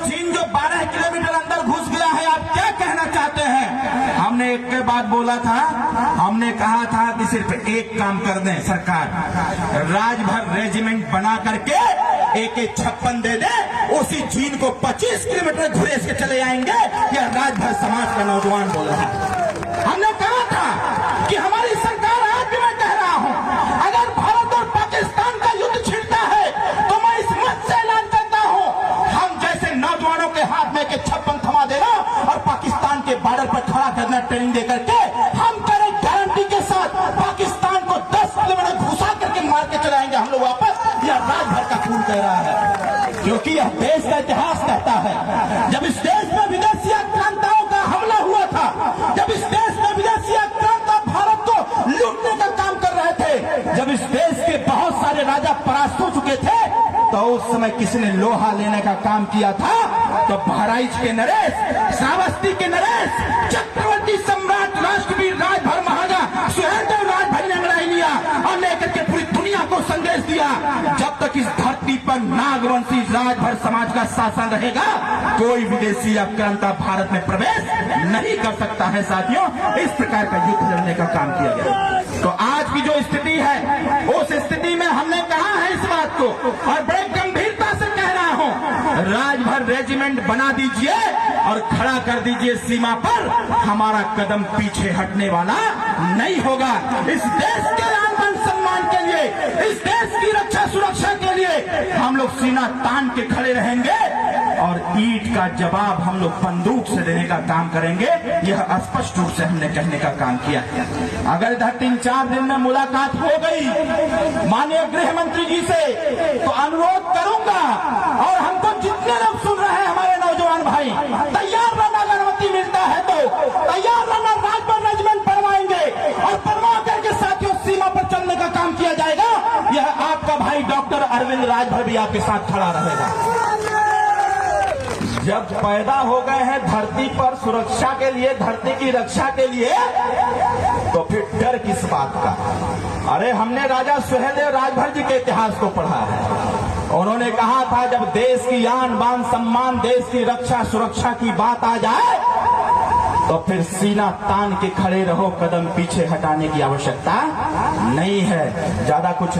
चीन जो 12 किलोमीटर अंदर घुस गया है, आप क्या कहना चाहते हैं? हमने एक के बाद बोला था, हमने कहा था कि सिर्फ एक काम कर दें सरकार, राजभर रेजिमेंट बना करके AK-56 दे दे, उसी चीन को 25 किलोमीटर घुरेस के चले आएंगे। यह राजभर समाज का नौजवान बोल रहा है। हमने कहा था कि हमारी सरकार, आज भी मैं कह रहा हूं, अगर भारत और पाकिस्तान का युद्ध छिड़ता है तो मैं इस मंच से ऐलान करता हूं, हम जैसे नौजवानों के हाथ में AK-56 थमा देना और पाकिस्तान के बॉर्डर पर खड़ा करना, ट्रेनिंग दे करके हम करें गारंटी के साथ, पाकिस्तान को 10 किलोमीटर घुसा करके मार के चलाएंगे हम लोग वापस। यह राजभर का खून कह रहा है, क्योंकि यह देश का इतिहास कहता है। जब इस देश में विदेशी आक्रांताओं का हमला हुआ था, जब इस देश में विदेशी आक्रांता भारत को लूटने का काम कर रहे थे, जब इस देश के बहुत सारे राजा परास्त हो चुके थे, तो उस समय किसने लोहा लेने का काम किया था? तो बहराइच के नरेश, श्रावस्ती के नरेश, चक्रवर्ती सम्राट राष्ट्रवीर राजभर महाराजा सुहेलदेव राजभर ने लड़ाई लिया और लेकर के पूरी दुनिया को संदेश दिया, जब तक इस धरती पर नागवंशी राजभर समाज का शासन रहेगा, कोई विदेशी आक्रांता भारत में प्रवेश नहीं कर सकता है। साथियों, इस प्रकार का युद्ध लड़ने का काम किया गया। तो आज की जो स्थिति है, उस स्थिति में हमने कहा है इस बात को, और बड़े गंभीरता से कह रहा हूं, राजभर रेजिमेंट बना दीजिए और खड़ा कर दीजिए सीमा पर। हमारा कदम पीछे हटने वाला नहीं होगा। इस देश के आन सम्मान के लिए, इस देश की रक्षा सुरक्षा के लिए हम लोग सीना तान के खड़े रहेंगे और ईंट का जवाब हम लोग बंदूक से देने का काम करेंगे। यह स्पष्ट रूप से हमने कहने का काम किया। अगर इधर 3-4 दिन में मुलाकात हो गई माननीय गृह मंत्री जी से, तो अनुरोध करूंगा, और हमको जितने लोग सुन रहे हैं हमारे नौजवान भाई, तैयार रहना, अगर अनुमति मिलता है तो तैयार रहना, राजभर रेजिमेंट बनवाएंगे और बनवा करके साथियों सीमा पर चलने का काम किया जाएगा। यह आपका भाई डॉक्टर अरविंद राजभर भी आपके साथ खड़ा रहेगा। जब पैदा हो गए हैं धरती पर सुरक्षा के लिए, धरती की रक्षा के लिए, तो फिर डर किस बात का? अरे हमने राजा सुहेलदेव राजभर जी के इतिहास को पढ़ा है। उन्होंने कहा था, जब देश की आन बान सम्मान, देश की रक्षा सुरक्षा की बात आ जाए तो फिर सीना तान के खड़े रहो, कदम पीछे हटाने की आवश्यकता नहीं है। ज्यादा कुछ